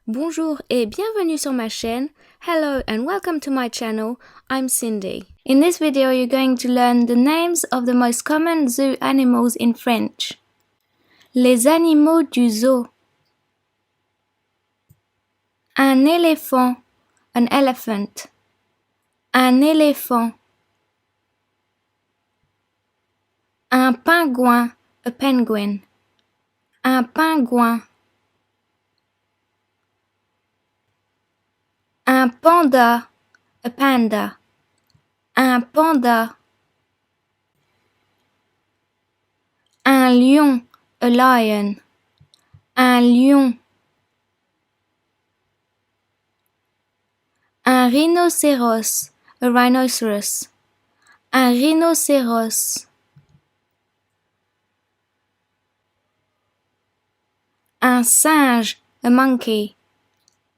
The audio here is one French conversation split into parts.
Bonjour et bienvenue sur ma chaîne. Hello and welcome to my channel. I'm Cindy. In this video you're going to learn the names of the most common zoo animals in French. Les animaux du zoo. Un éléphant, an elephant. Un éléphant. Un pingouin, a penguin. Un pingouin. Un panda, a panda. Un panda. Un lion, a lion. Un lion. Un rhinocéros, a rhinoceros. Un rhinocéros. Un singe, a monkey.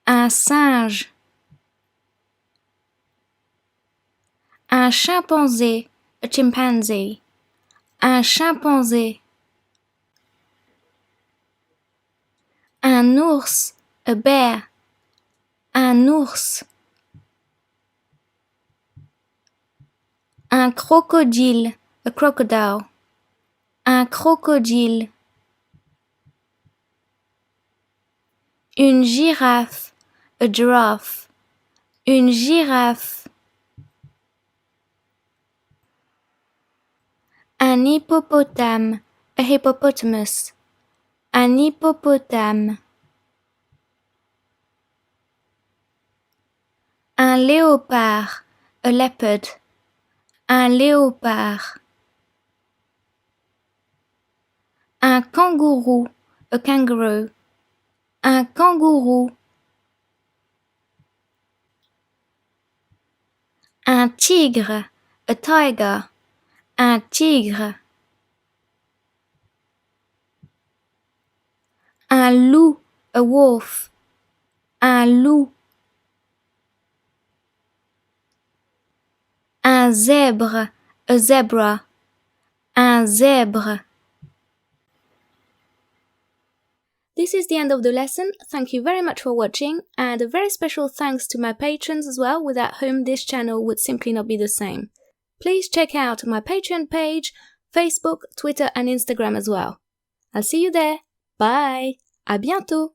Un singe. Un chimpanzé, a chimpanzee. Un chimpanzé. Un ours, a bear. Un ours. Un crocodile, a crocodile. Un crocodile. Une girafe, a giraffe. Une girafe. Un hippopotame, a hippopotamus. Un hippopotame. Un léopard, a leopard. Un léopard. Un kangourou, a kangaroo. Un kangourou. Un tigre, a tiger. Un tigre. Un loup, a wolf. Un loup. Un zèbre, a zebra. Un zèbre. This is the end of the lesson. Thank you very much for watching, and a very special thanks to my patrons as well, without whom this channel would simply not be the same. Please check out my Patreon page, Facebook, Twitter and Instagram as well. I'll see you there. Bye! À bientôt!